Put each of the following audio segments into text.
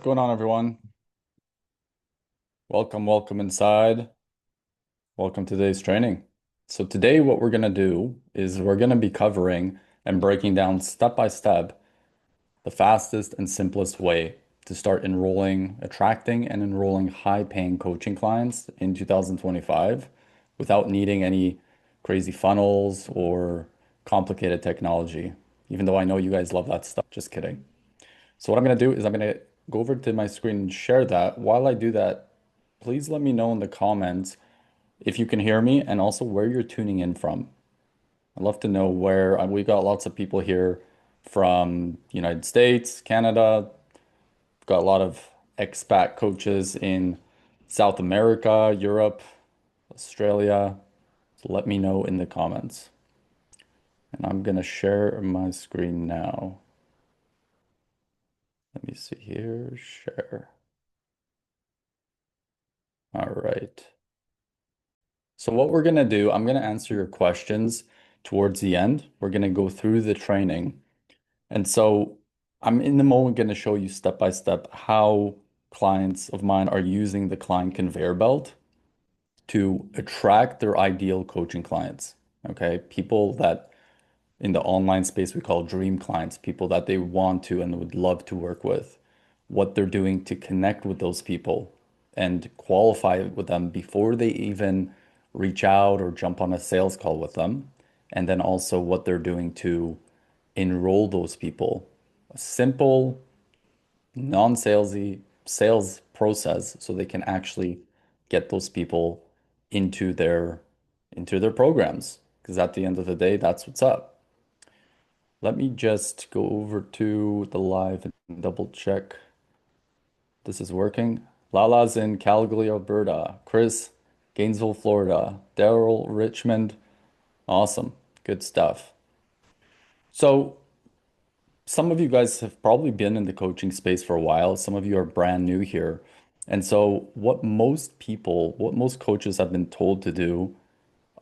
What's going on, everyone? Welcome inside. Welcome to today's training. So today what we're going to do is we're going to be covering and breaking down step by step the fastest and simplest way to start attracting and enrolling high-paying coaching clients in 2025 without needing any crazy funnels or complicated technology. Even though I know you guys love that stuff, just kidding. So what I'm going to do is I'm going to go over to my screen and share that. While I do that, please let me know in the comments if you can hear me and also where you're tuning in from. I'd love to know where we got lots of people here from United States, Canada. We've got a lot of expat coaches in South America, Europe, Australia. So let me know in the comments. And I'm going to share my screen now. Let me see here, share. All right. So what we're going to do, I'm going to answer your questions towards the end. We're going to go through the training. And so I'm in the moment going to show you step by step how clients of mine are using the client conveyor belt to attract their ideal coaching clients. Okay. People that in the online space we call dream clients, people that they want to and would love to work with, what they're doing to connect with those people and qualify with them before they even reach out or jump on a sales call with them. And then also what they're doing to enroll those people. A simple, non-salesy sales process so they can actually get those people into their programs. Because at the end of the day, that's what's up. Let me just go over to the live and double check this is working. Lala's in Calgary, Alberta. Chris, Gainesville, Florida. Daryl, Richmond. Awesome. Good stuff. So some of you guys have probably been in the coaching space for a while. Some of you are brand new here. And so what most coaches have been told to do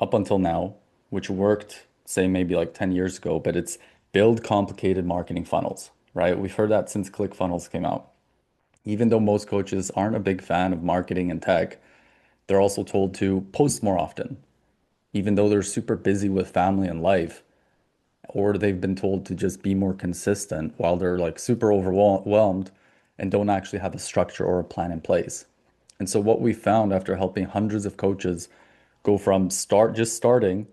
up until now, which worked, say maybe like 10 years ago, but it's build complicated marketing funnels, right? We've heard that since ClickFunnels came out. Even though most coaches aren't a big fan of marketing and tech, they're also told to post more often, even though they're super busy with family and life, or they've been told to just be more consistent while they're like super overwhelmed and don't actually have a structure or a plan in place. And so what we found after helping hundreds of coaches go from starting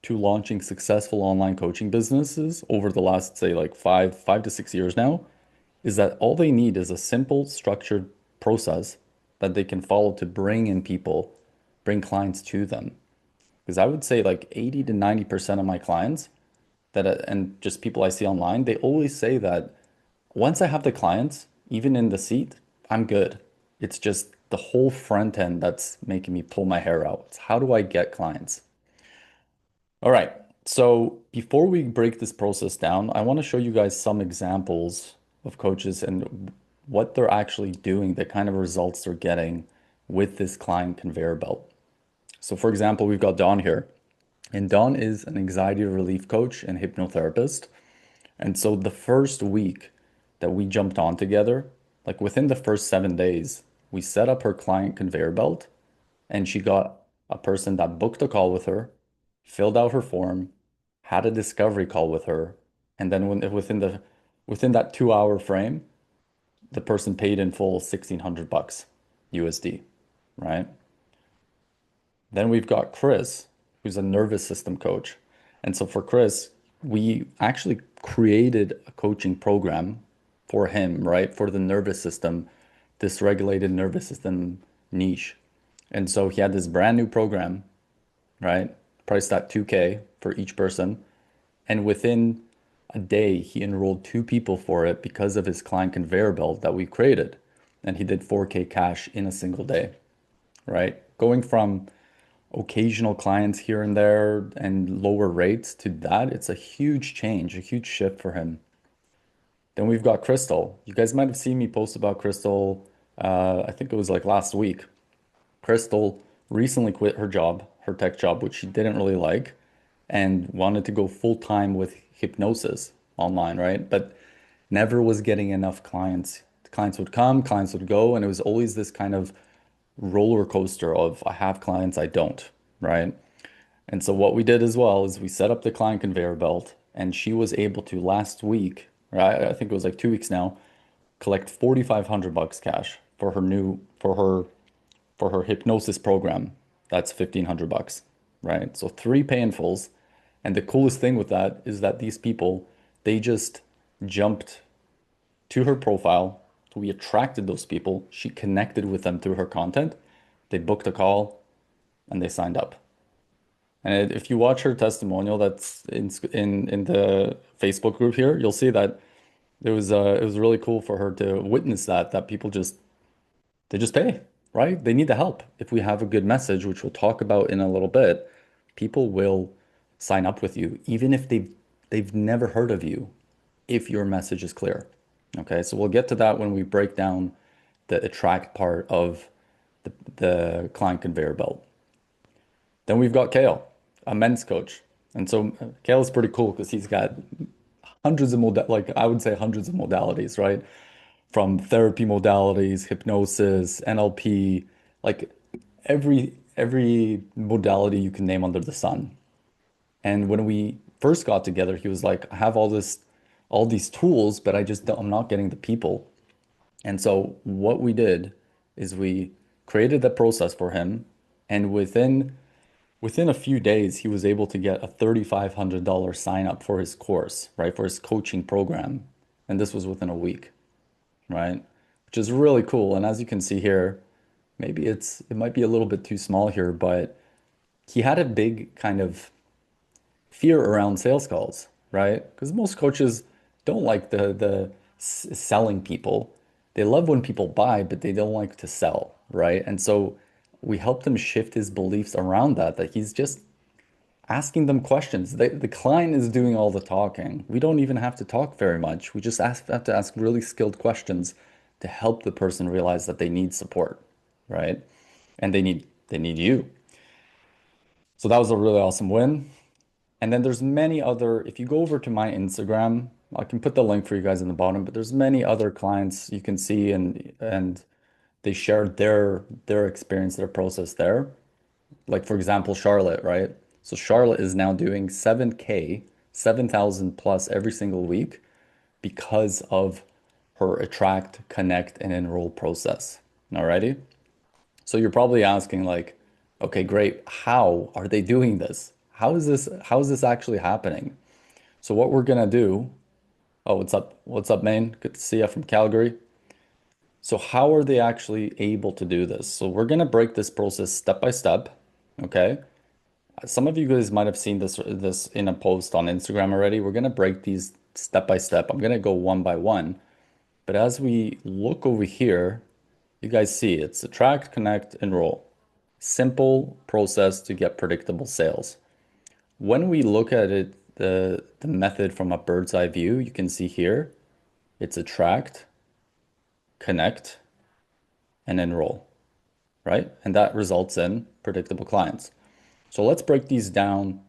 to launching successful online coaching businesses over the last, say, like five to 6 years now, is that all they need is a simple, structured process that they can follow to bring in people, bring clients to them. Because I would say like 80 to 90% of my clients and just people I see online, they always say that once I have the clients, even in the seat, I'm good. It's just the whole front end that's making me pull my hair out. It's how do I get clients? All right. So before we break this process down, I want to show you guys some examples of coaches and what they're actually doing, the kind of results they're getting with this client conveyor belt. So for example, we've got Don here, and Don is an anxiety relief coach and hypnotherapist. And so the first week that we jumped on together, like within the first 7 days, we set up her client conveyor belt and she got a person that booked a call with her, filled out her form, had a discovery call with her, and then within that 2 hour frame, the person paid in full 1,600 bucks USD, right? Then we've got Chris, who's a nervous system coach. And so for Chris, we actually created a coaching program for him, right? For the nervous system, dysregulated nervous system niche. And so he had this brand new program, right? Priced at 2K for each person. And within a day, he enrolled two people for it because of his client conveyor belt that we created. And he did 4K cash in a single day, right? Going from occasional clients here and there and lower rates to that, it's a huge change, a huge shift for him. Then we've got Crystal. You guys might have seen me post about Crystal. I think it was like last week. Crystal recently quit her job, her tech job, which she didn't really like, and wanted to go full time with hypnosis online, right? But never was getting enough clients clients would come, clients would go, and it was always this kind of roller coaster of I have clients, I don't, right? And so what we did as well is we set up the client conveyor belt, and she was able to last week, right? I think it was like 2 weeks now, collect 4,500 bucks cash for her new for her hypnosis program. That's 1,500 bucks, right? So three pay in fulls. And the coolest thing with that is that these people, they just jumped to her profile. We attracted those people. She connected with them through her content. They booked a call and they signed up. And if you watch her testimonial that's in the Facebook group here, you'll see that it was really cool for her to witness that people just they just pay, right? They need the help. If we have a good message, which we'll talk about in a little bit, people will sign up with you, even if they've never heard of you, if your message is clear. Okay, so we'll get to that when we break down the attract part of the client conveyor belt. Then we've got Kale, a men's coach. And so Kale is pretty cool because he's got hundreds of like I would say hundreds of modalities, right? From therapy modalities, hypnosis, NLP, like every modality you can name under the sun. And when we first got together, he was like, I have all these tools, but I'm not getting the people. And so what we did is we created the process for him, and within a few days, he was able to get a $3,500 sign up for his course, right? For his coaching program. And this was within a week, right? Which is really cool. And as you can see here, maybe it might be a little bit too small here, but he had a big kind of fear around sales calls, right? Because most coaches don't like the selling people. They love when people buy, but they don't like to sell, right? And so we helped him shift his beliefs around that he's just asking them questions. The client is doing all the talking. We don't even have to talk very much. We just have to ask really skilled questions to help the person realize that they need support, right? And they need you. So that was a really awesome win. And then there's many other, if you go over to my Instagram, I can put the link for you guys in the bottom, but there's many other clients you can see and they shared their experience, their process there. Like for example, Charlotte, right? So Charlotte is now doing 7K, 7,000 plus every single week because of her attract, connect, and enroll process. Alrighty? So you're probably asking like, okay, great. How are they doing this? How is this actually happening? So what we're gonna do, oh, what's up? What's up, Maine? Good to see you from Calgary. So how are they actually able to do this? So we're gonna break this process step by step, okay? Some of you guys might have seen this in a post on Instagram already. We're gonna break these step by step. I'm gonna go one by one. But as we look over here, you guys see it's attract, connect, enroll. Simple process to get predictable sales. When we look at it, the method from a bird's eye view, you can see here, it's attract, connect, and enroll, right? And that results in predictable clients. So let's break these down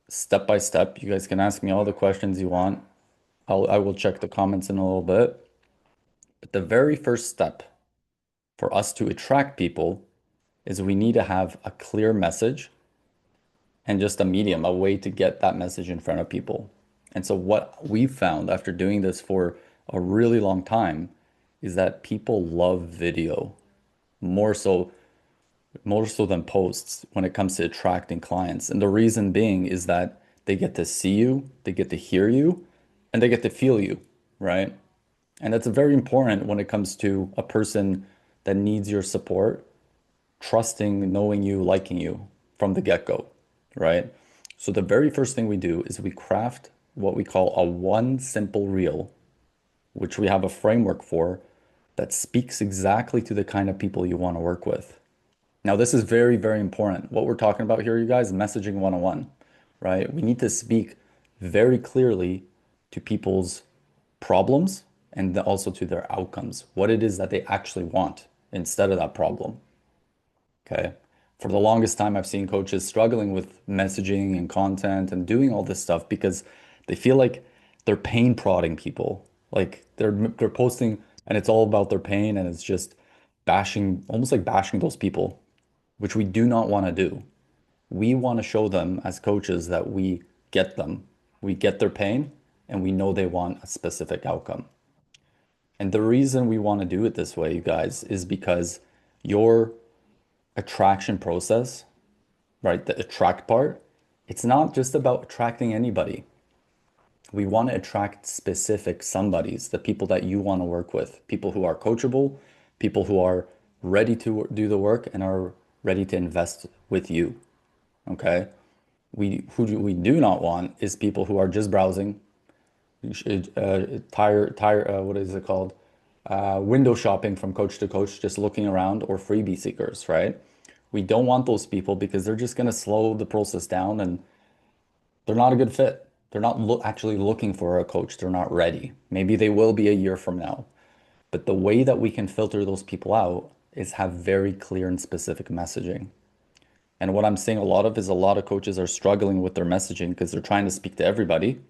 step by step. You guys can ask me all the questions you want. I will check the comments in a little bit. But the very first step for us to attract people is we need to have a clear message and just a medium, a way to get that message in front of people. And so what we've found after doing this for a really long time is that people love video more so than posts when it comes to attracting clients. And the reason being is that they get to see you, they get to hear you, and they get to feel you, right? And that's very important when it comes to a person that needs your support, trusting, knowing you, liking you from the get-go, right? So the very first thing we do is we craft what we call a one simple reel, which we have a framework for that speaks exactly to the kind of people you want to work with. Now, this is very, very important. What we're talking about here, you guys, messaging 101, right? We need to speak very clearly to people's problems and also to their outcomes, what it is that they actually want instead of that problem. Okay. For the longest time, I've seen coaches struggling with messaging and content and doing all this stuff because they feel like they're pain prodding people. Like they're posting and it's all about their pain and it's just bashing, almost like bashing those people, which we do not want to do. We want to show them as coaches that we get them, we get their pain, and we know they want a specific outcome. And the reason we want to do it this way, you guys, is because your attraction process, right, the attract part, it's not just about attracting anybody. We want to attract specific somebodies, the people that you want to work with, people who are coachable, people who are ready to do the work and are ready to invest with you. Okay. We do not want is people who are just browsing, what is it called? Window shopping from coach to coach, just looking around, or freebie seekers, right? We don't want those people because they're just going to slow the process down and they're not a good fit. They're not actually looking for a coach. They're not ready. Maybe they will be a year from now. But the way that we can filter those people out is have very clear and specific messaging. And what I'm seeing a lot of is a lot of coaches are struggling with their messaging because they're trying to speak to everybody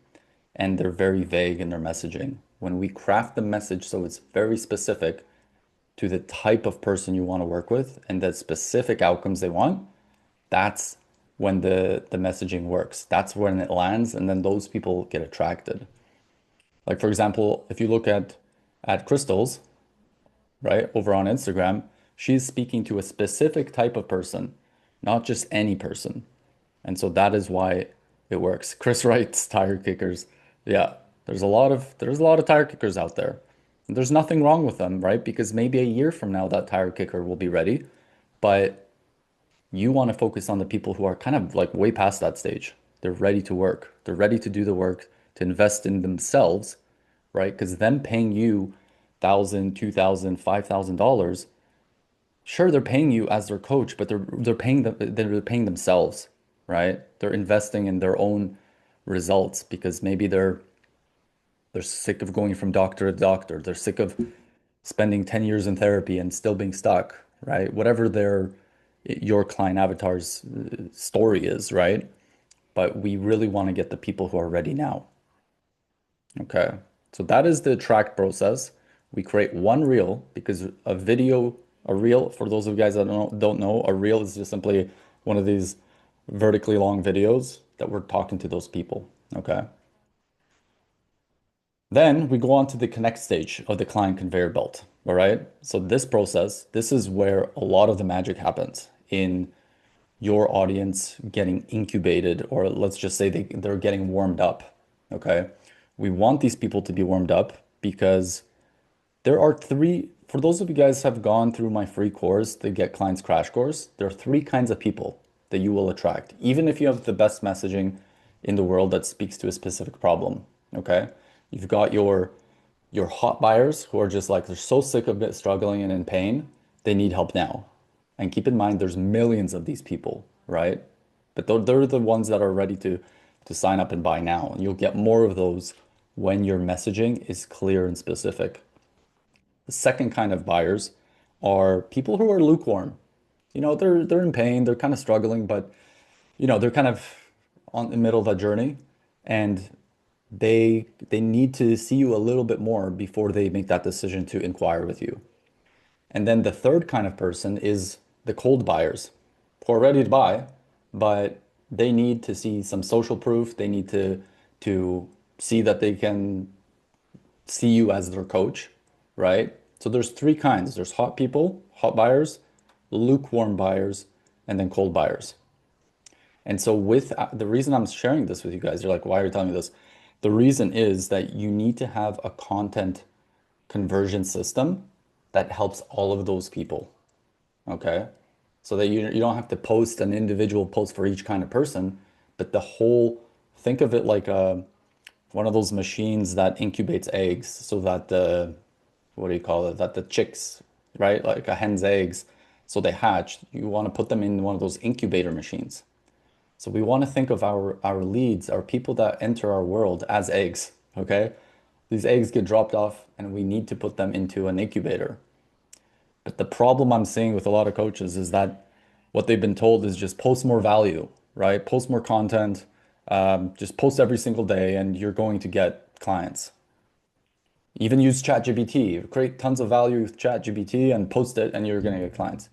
and they're very vague in their messaging. When we craft the message so it's very specific to the type of person you want to work with and the specific outcomes they want, that's when the messaging works. That's when it lands, and then those people get attracted. Like for example, if you look at Crystal's, right, over on Instagram, she's speaking to a specific type of person, not just any person. And so that is why it works. Chris writes tire kickers. Yeah, there's a lot of tire kickers out there. There's nothing wrong with them, right? Because maybe a year from now that tire kicker will be ready, but you want to focus on the people who are kind of like way past that stage. They're ready to work. They're ready to do the work, to invest in themselves, right? Because them paying you $1,000, $2,000, $5,000, sure, they're paying you as their coach, but they're paying themselves, right? They're investing in their own results because maybe they're sick of going from doctor to doctor. They're sick of spending 10 years in therapy and still being stuck, right? Whatever your client avatar's story is, right? But we really want to get the people who are ready now. Okay. So that is the track process. We create one reel because a reel, for those of you guys that don't know, a reel is just simply one of these vertically long videos that we're talking to those people. Okay. Then we go on to the connect stage of the client conveyor belt. All right. So this process, this is where a lot of the magic happens in your audience getting incubated, or let's just say they're getting warmed up. Okay. We want these people to be warmed up because there are three, for those of you guys who have gone through my free course, the Get Clients Crash Course, there are three kinds of people that you will attract, even if you have the best messaging in the world that speaks to a specific problem. Okay. You've got your hot buyers who are just like they're so sick of it struggling and in pain, they need help now. And keep in mind, there's millions of these people, right? But they're the ones that are ready to sign up and buy now. And you'll get more of those when your messaging is clear and specific. The second kind of buyers are people who are lukewarm. They're in pain, they're kind of struggling, but they're kind of on the middle of that journey, and they need to see you a little bit more before they make that decision to inquire with you. And then the third kind of person is the cold buyers who are ready to buy, but they need to see some social proof. They need to see that they can see you as their coach, right? So there's three kinds. There's hot people, hot buyers, lukewarm buyers, and then cold buyers. And so with the reason I'm sharing this with you guys, you're like, why are you telling me this? The reason is that you need to have a content conversion system that helps all of those people. Okay. So that you don't have to post an individual post for each kind of person, but think of it like one of those machines that incubates eggs so that what do you call it? That the chicks, right? Like a hen's eggs. So they hatch. You want to put them in one of those incubator machines. So we want to think of our leads, our people that enter our world as eggs, okay? These eggs get dropped off and we need to put them into an incubator. But the problem I'm seeing with a lot of coaches is that what they've been told is just post more value, right? Post more content, just post every single day and you're going to get clients. Even use ChatGPT. Create tons of value with ChatGPT and post it, and you're gonna get clients.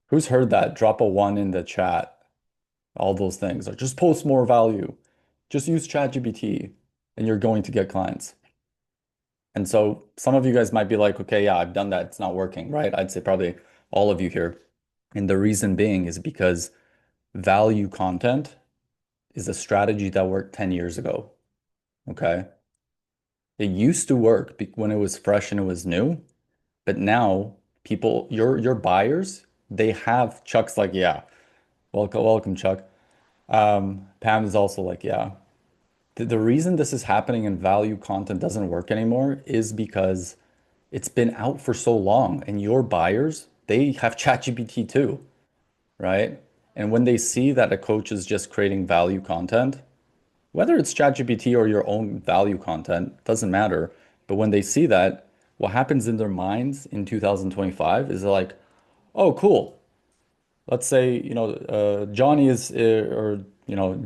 Who's heard that? Drop a one in the chat. All those things. Or just post more value. Just use ChatGPT, and you're going to get clients. And so some of you guys might be like, okay, yeah, I've done that. It's not working, right? I'd say probably all of you here. And the reason being is because value content is a strategy that worked 10 years ago. Okay. It used to work when it was fresh and it was new, but now people, your buyers, they have Chuck's like, yeah, welcome, Chuck. Pam is also like, yeah. The reason this is happening and value content doesn't work anymore is because it's been out for so long and your buyers, they have ChatGPT too, right? And when they see that a coach is just creating value content, whether it's ChatGPT or your own value content, doesn't matter. But when they see that, what happens in their minds in 2025 is they're like, oh, cool. Let's say, Johnny is, or,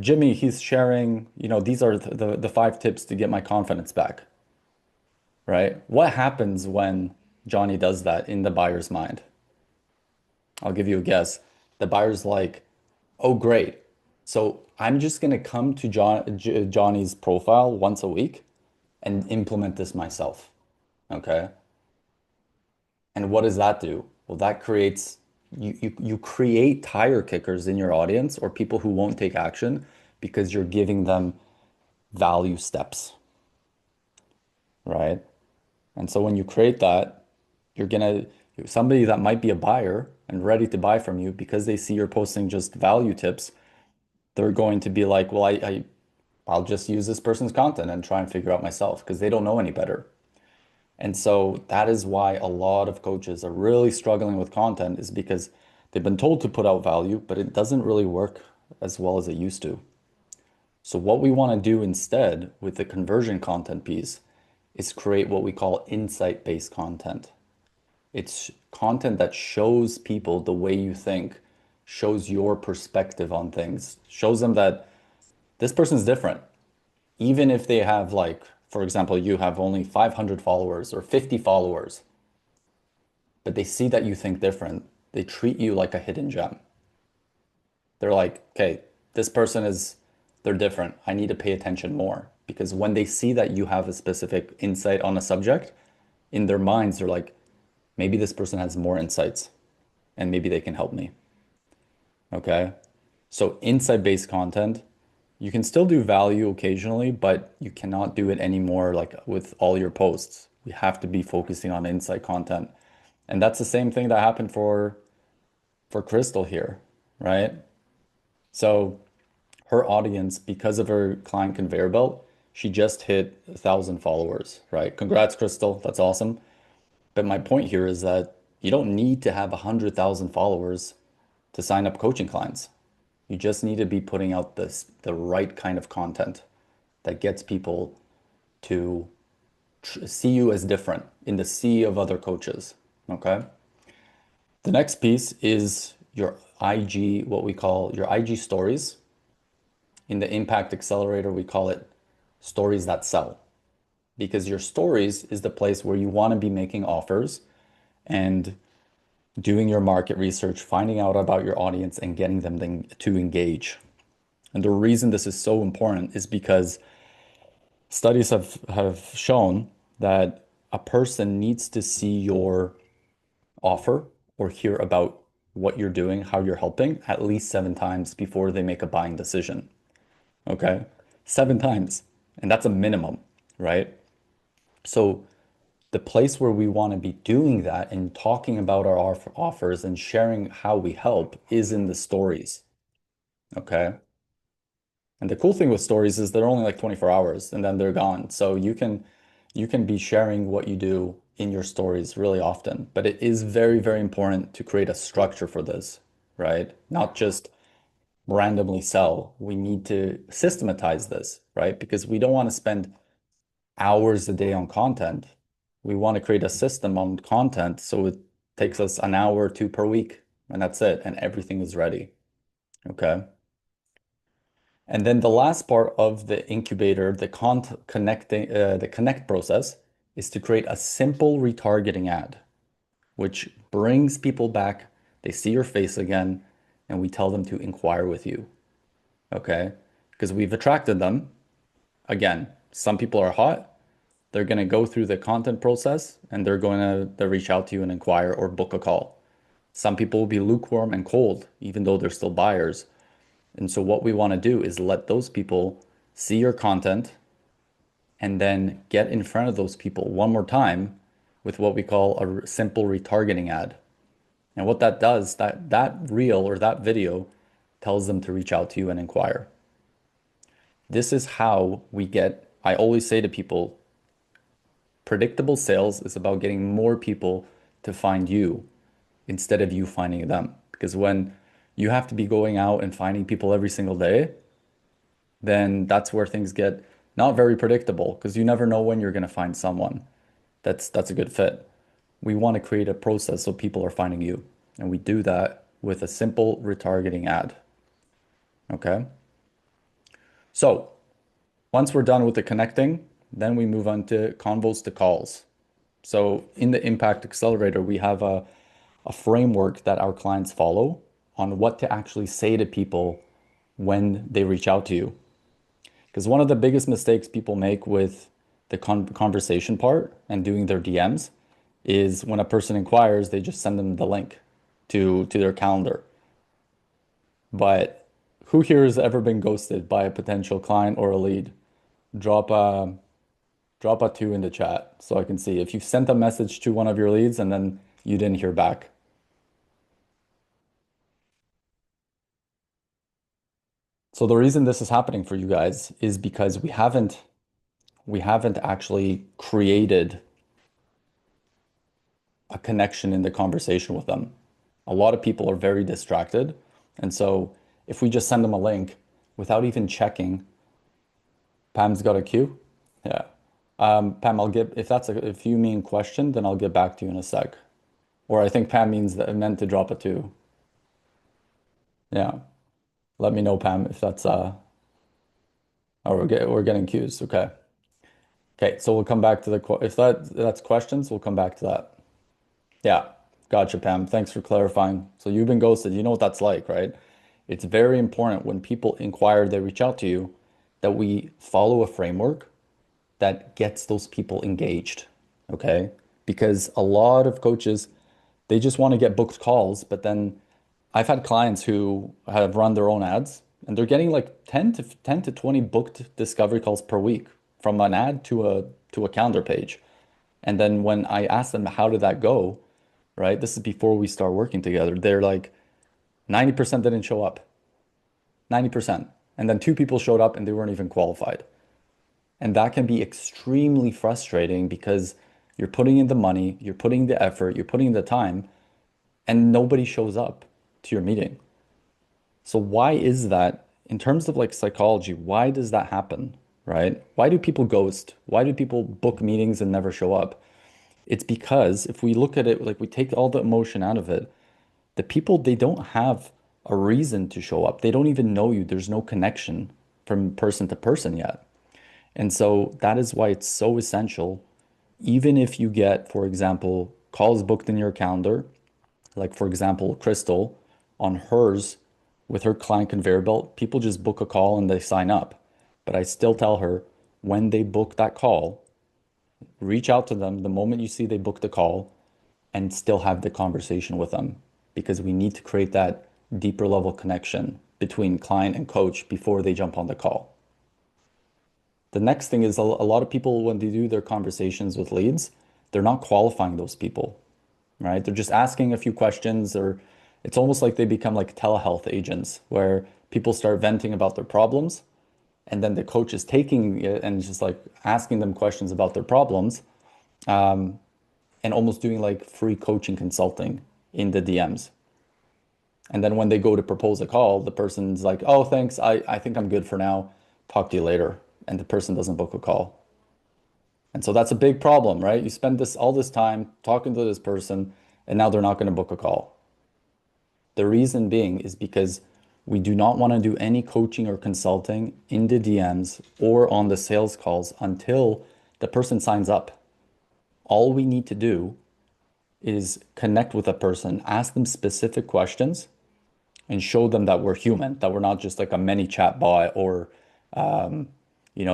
Jimmy, he's sharing, these are the five tips to get my confidence back, right? What happens when Johnny does that in the buyer's mind? I'll give you a guess. The buyer's like, oh, great. So I'm just going to come to Johnny's profile once a week and implement this myself. Okay. And what does that do? Well, that creates you create tire kickers in your audience or people who won't take action because you're giving them value steps, right? And so when you create that, you're gonna somebody that might be a buyer and ready to buy from you because they see you're posting just value tips, they're going to be like, well, I'll just use this person's content and try and figure out myself because they don't know any better. And so that is why a lot of coaches are really struggling with content is because they've been told to put out value, but it doesn't really work as well as it used to. So what we want to do instead with the conversion content piece is create what we call insight-based content. It's content that shows people the way you think, shows your perspective on things, shows them that this person's different. Even if they have like, for example, you have only 500 followers or 50 followers, but they see that you think different, they treat you like a hidden gem. They're like, okay, this person is, they're different. I need to pay attention more. Because when they see that you have a specific insight on a subject, in their minds, they're like, maybe this person has more insights and maybe they can help me. Okay. So insight-based content, you can still do value occasionally, but you cannot do it anymore like with all your posts. We have to be focusing on insight content. And that's the same thing that happened for Crystal here, right? So her audience, because of her client conveyor belt, she just hit 1,000 followers, right? Congrats, Crystal. That's awesome. But my point here is that you don't need to have 100,000 followers to sign up coaching clients. You just need to be putting out the right kind of content that gets people to see you as different in the sea of other coaches. Okay. The next piece is your IG, what we call your IG stories. In the Impact Accelerator, we call it stories that sell because your stories is the place where you want to be making offers and doing your market research, finding out about your audience and getting them to engage. And the reason this is so important is because studies have shown that a person needs to see your offer or hear about what you're doing, how you're helping at least 7 times before they make a buying decision. Okay. 7 times. And that's a minimum, right? So the place where we want to be doing that and talking about our offers and sharing how we help is in the stories. Okay. And the cool thing with stories is they're only like 24 hours and then they're gone. So you can be sharing what you do in your stories really often. But it is very, very important to create a structure for this, right? Not just randomly sell. We need to systematize this, right? Because we don't want to spend hours a day on content. We want to create a system on content so it takes us an hour or two per week and that's it. And everything is ready. Okay. And then the last part of the incubator, the connect process is to create a simple retargeting ad, which brings people back. They see your face again, and we tell them to inquire with you. Okay? Because we've attracted them. Again, some people are hot. They're going to go through the content process and they're going to reach out to you and inquire or book a call. Some people will be lukewarm and cold, even though they're still buyers. And so what we want to do is let those people see your content and then get in front of those people one more time with what we call a simple retargeting ad. And what that does, that reel or that video tells them to reach out to you and inquire. This is how we get, I always say to people, predictable sales is about getting more people to find you instead of you finding them. Because when you have to be going out and finding people every single day, then that's where things get not very predictable because you never know when you're going to find someone that's a good fit. We want to create a process so people are finding you. And we do that with a simple retargeting ad. Okay. So once we're done with the connecting, then we move on to convos to calls. So in the Impact Accelerator, we have a framework that our clients follow on what to actually say to people when they reach out to you. Because one of the biggest mistakes people make with the conversation part and doing their DMs is when a person inquires, they just send them the link to their calendar. But who here has ever been ghosted by a potential client or a lead? Drop a drop a two in the chat so I can see if you sent a message to one of your leads and then you didn't hear back. So the reason this is happening for you guys is because we haven't actually created a connection in the conversation with them. A lot of people are very distracted. And so if we just send them a link without even checking, Pam's got a queue. Yeah. Pam, if you mean question, then I'll get back to you in a sec. Or I think Pam means that it meant to drop a two. Yeah. Let me know, Pam, if that's oh, we're getting cues. Okay. Okay, so we'll come back to if that's questions, we'll come back to that. Yeah. Gotcha, Pam. Thanks for clarifying. So you've been ghosted. You know what that's like, right? It's very important when people inquire, they reach out to you, that we follow a framework that gets those people engaged. Okay? Because a lot of coaches, they just want to get booked calls, but then I've had clients who have run their own ads and they're getting like 10 to 20 booked discovery calls per week from an ad to a calendar page. And then when I ask them how did that go, right? This is before we start working together. They're like 90% didn't show up. 90%. And then two people showed up and they weren't even qualified. And that can be extremely frustrating because you're putting in the money, you're putting the effort, you're putting the time, and nobody shows up to your meeting. So why is that? In terms of like psychology, why does that happen, right? Why do people ghost? Why do people book meetings and never show up? It's because if we look at it, like we take all the emotion out of it, the people, they don't have a reason to show up. They don't even know you. There's no connection from person to person yet. And so that is why it's so essential. Even if you get, for example, calls booked in your calendar, like for example, Crystal on hers with her client conveyor belt, people just book a call and they sign up. But I still tell her when they book that call, reach out to them the moment you see they book the call and still have the conversation with them because we need to create that deeper level connection between client and coach before they jump on the call. The next thing is a lot of people, when they do their conversations with leads, they're not qualifying those people, right? They're just asking a few questions, or it's almost like they become like telehealth agents where people start venting about their problems and then the coach is taking it and just like asking them questions about their problems, and almost doing like free coaching consulting in the DMs. And then when they go to propose a call, the person's like, oh, thanks. I think I'm good for now. Talk to you later. And the person doesn't book a call. And so that's a big problem, right? You spend all this time talking to this person, and now they're not going to book a call. The reason being is because We do not want to do any coaching or consulting in the DMs or on the sales calls until the person signs up. All we need to do is connect with a person, ask them specific questions, and show them that we're human, that we're not just like a mini chat bot or,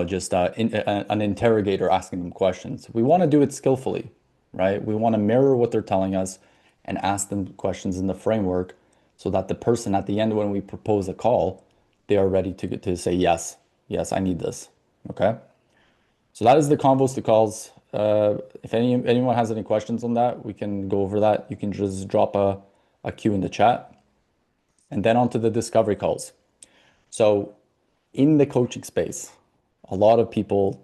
just an interrogator asking them questions. We want to do it skillfully, right? We want to mirror what they're telling us and ask them questions in the framework so that the person at the end, when we propose a call, they are ready to say, yes, yes, I need this. Okay. So that is the combos to calls. If anyone has any questions on that, we can go over that. You can just drop a Q in the chat. And then onto the discovery calls. So in the coaching space, a lot of people,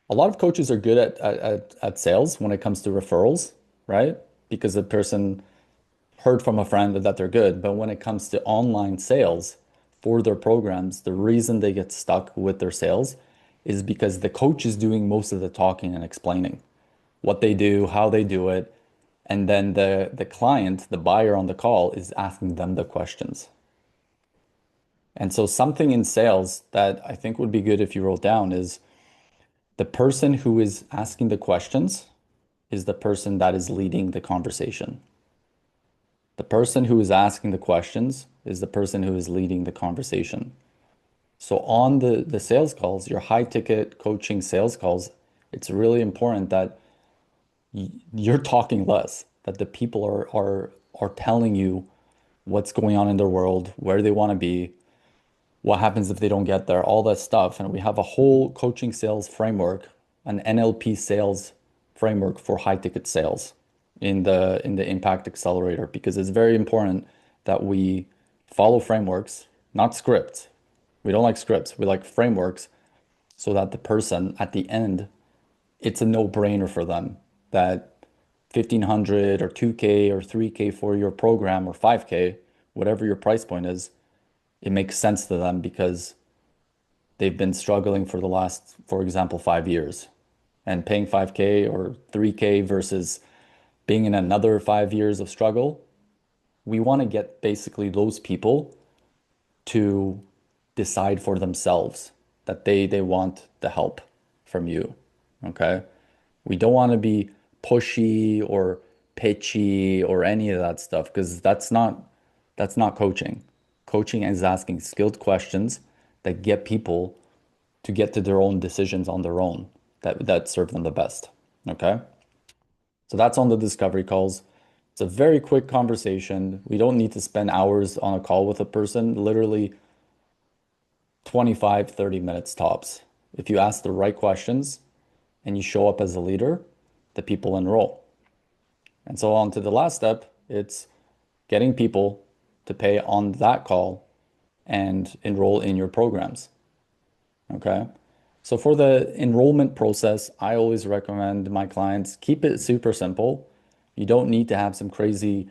a lot of coaches are good at sales when it comes to referrals, right? Because the person heard from a friend that they're good. But when it comes to online sales for their programs, the reason they get stuck with their sales is because the coach is doing most of the talking and explaining what they do, how they do it. And then the client, the buyer on the call, is asking them the questions. And so something in sales that I think would be good if you wrote down is the person who is asking the questions is the person that is leading the conversation. The person who is asking the questions is the person who is leading the conversation. So on the sales calls, your high ticket coaching sales calls, it's really important that you're talking less, that the people are telling you what's going on in their world, where they want to be, what happens if they don't get there, all that stuff. And we have a whole coaching sales framework, an NLP sales framework for high ticket sales in the Impact Accelerator, because it's very important that we follow frameworks, not scripts. We don't like scripts. We like frameworks so that the person at the end, it's a no-brainer for them that 1,500 or 2K or 3K for your program or 5K, whatever your price point is, it makes sense to them because they've been struggling for the last, for example, 5 years. And paying 5K or 3K versus being in another 5 years of struggle, we want to get basically those people to decide for themselves that they want the help from you. Okay. We don't want to be pushy or pitchy or any of that stuff because that's not coaching. Coaching is asking skilled questions that get people to get to their own decisions on their own that serve them the best. Okay? So that's on the discovery calls. It's a very quick conversation. We don't need to spend hours on a call with a person, literally 25, 30 minutes tops. If you ask the right questions and you show up as a leader, the people enroll. And so on to the last step, it's getting people to pay on that call and enroll in your programs. Okay. So for the enrollment process, I always recommend my clients keep it super simple. You don't need to have some crazy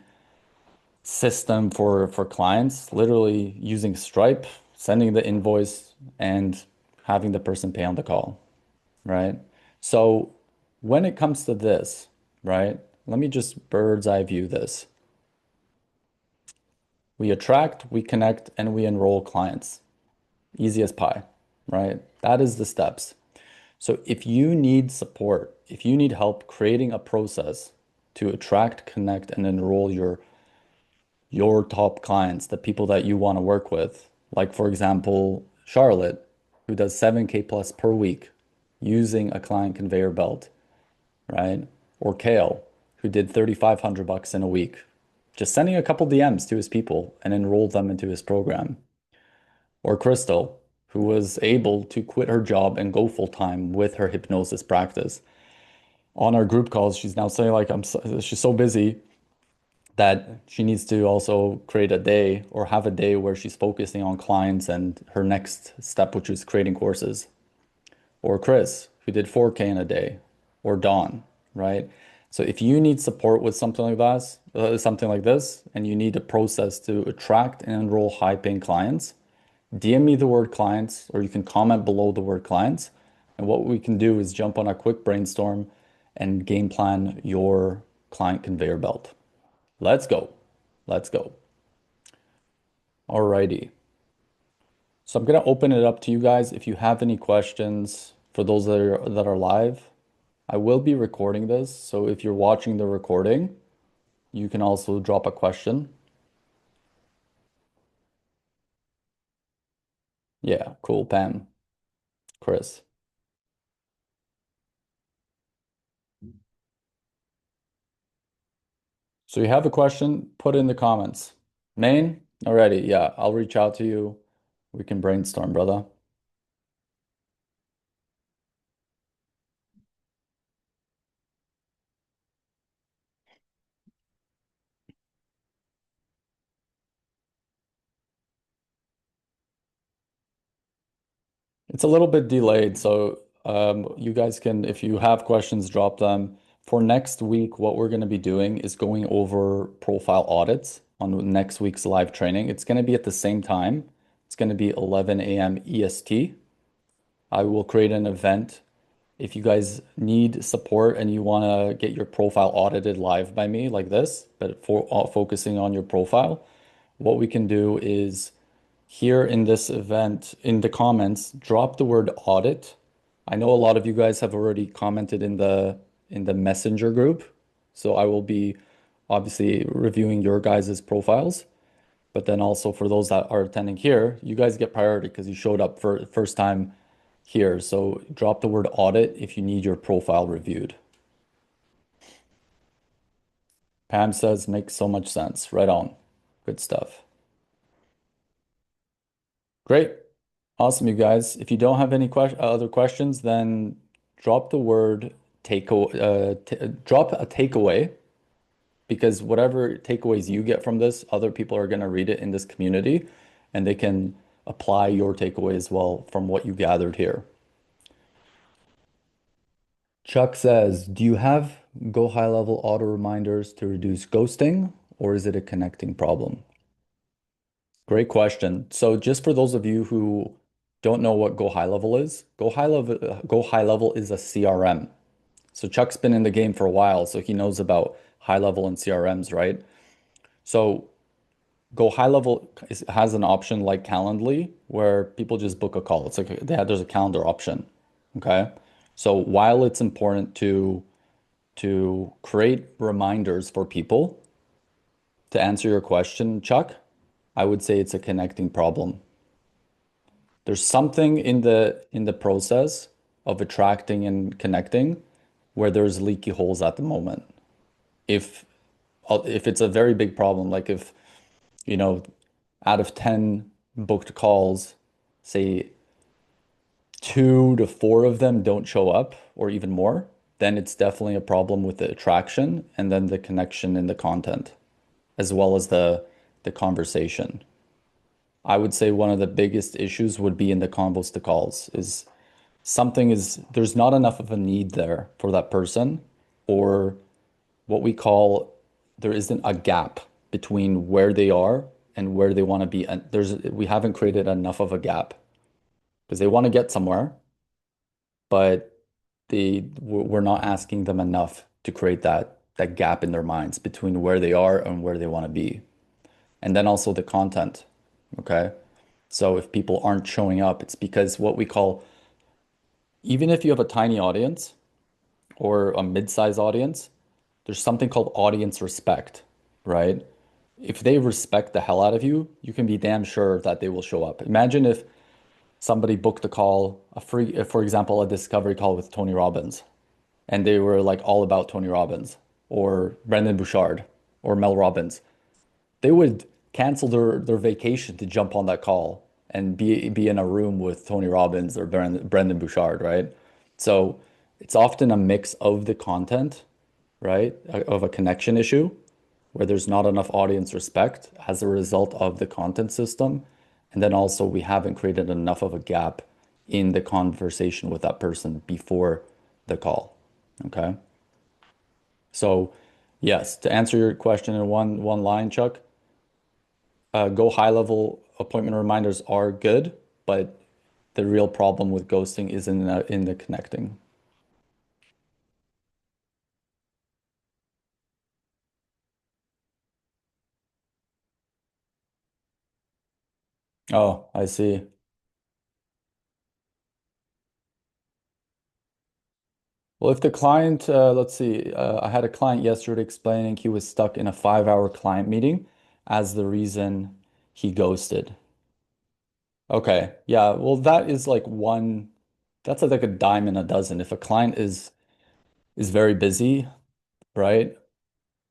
system for clients, literally using Stripe, sending the invoice and having the person pay on the call, right? So when it comes to this, right, let me just bird's eye view this. We attract, we connect, and we enroll clients. Easy as pie, right? That is the steps. So if you need support, if you need help creating a process to attract, connect, and enroll your top clients, the people that you want to work with, like for example, Charlotte, who does 7K plus per week using a client conveyor belt, right? Or Kale, who did 3,500 bucks in a week, just sending a couple DMs to his people and enrolled them into his program. Or Crystal, who was able to quit her job and go full time with her hypnosis practice. On our group calls, she's now saying like she's so busy that she needs to also create a day or have a day where she's focusing on clients and her next step, which is creating courses. Or Chris, who did 4K in a day, or Dawn, right? So if you need support with something like this, and you need a process to attract and enroll high-paying clients, DM me the word clients, or you can comment below the word clients. And what we can do is jump on a quick brainstorm and game plan your client conveyor belt. Let's go. Let's go. Alrighty. So I'm gonna open it up to you guys. If you have any questions for those that are live, I will be recording this. So if you're watching the recording, you can also drop a question. Yeah, cool, Pam, Chris. So you have a question, put it in the comments. Main? Alrighty, yeah, I'll reach out to you. We can brainstorm, brother. It's a little bit delayed, so you guys can, if you have questions, drop them. For next week, what we're going to be doing is going over profile audits on next week's live training. It's going to be at the same time. It's going to be 11 a.m. EST. I will create an event. If you guys need support and you want to get your profile audited live by me like this, but for focusing on your profile, what we can do is here in this event, in the comments, drop the word audit. I know a lot of you guys have already commented in the messenger group, so I will be obviously reviewing your guys' profiles. But then also for those that are attending here, you guys get priority because you showed up for first time here. So drop the word audit if you need your profile reviewed. Pam says makes so much sense. Right on. Good stuff. Great. Awesome, you guys. If you don't have any other questions, then drop the word drop a takeaway because whatever takeaways you get from this, other people are going to read it in this community and they can apply your takeaway as well from what you gathered here. Chuck says, do you have go high level auto reminders to reduce ghosting or is it a connecting problem? Great question. So just for those of you who don't know what Go High Level is, Go High Level is a CRM. So Chuck's been in the game for a while, so he knows about high level and CRMs, right? So Go High Level has an option like Calendly where people just book a call. It's like there's a calendar option. Okay. So while it's important to create reminders for people, to answer your question, Chuck, I would say it's a connecting problem. There's something in the process of attracting and connecting where there's leaky holes at the moment. If if it's a very big problem, like if, you know, out of 10 booked calls, say 2 to 4 of them don't show up or even more, then it's definitely a problem with the attraction and then the connection in the content, as well as the conversation. I would say one of the biggest issues would be in the convos to calls is there's not enough of a need there for that person, or what we call there isn't a gap between where they are and where they want to be. And we haven't created enough of a gap because they want to get somewhere, but we're not asking them enough to create that gap in their minds between where they are and where they want to be. And then also the content. Okay. So if people aren't showing up, it's because what we call, even if you have a tiny audience or a mid-size audience, there's something called audience respect, right? If they respect the hell out of you, you can be damn sure that they will show up. Imagine if somebody booked a call, for example, a discovery call with Tony Robbins, and they were like all about Tony Robbins or Brendan Bouchard or Mel Robbins. They would cancel their vacation to jump on that call and be in a room with Tony Robbins or Brendan Bouchard, right? So it's often a mix of the content, right? Of a connection issue where there's not enough audience respect as a result of the content system. And then also we haven't created enough of a gap in the conversation with that person before the call. Okay. So yes, to answer your question in one line, Chuck, go high level appointment reminders are good, but the real problem with ghosting is in the connecting. Oh, I see. Well, if the client, let's see, I had a client yesterday explaining he was stuck in a 5-hour client meeting as the reason he ghosted. Okay. Yeah. Well, that is like one, that's like a dime in a dozen. If a client is very busy, right?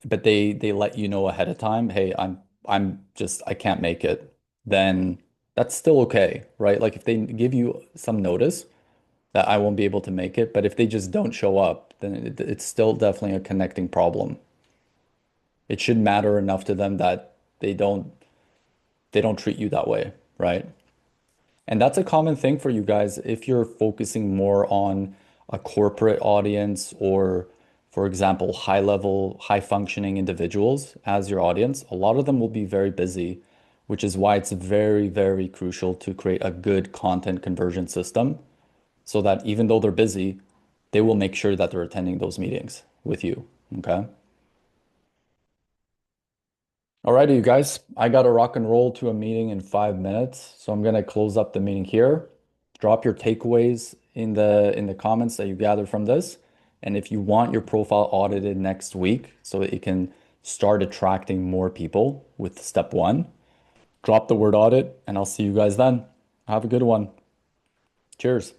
But they let you know ahead of time, hey, I'm just I can't make it, then that's still okay, right? Like if they give you some notice that I won't be able to make it, but if they just don't show up, then it's still definitely a connecting problem. It should matter enough to them that they don't treat you that way, right? And that's a common thing for you guys if you're focusing more on a corporate audience or, for example, high level, high functioning individuals as your audience. A lot of them will be very busy, which is why it's very, very crucial to create a good content conversion system so that even though they're busy, they will make sure that they're attending those meetings with you. Okay. Alrighty, you guys, I got to rock and roll to a meeting in 5 minutes, so I'm gonna close up the meeting here. Drop your takeaways in the comments that you gathered from this, and if you want your profile audited next week so that you can start attracting more people with step one, drop the word audit, and I'll see you guys then. Have a good one. Cheers.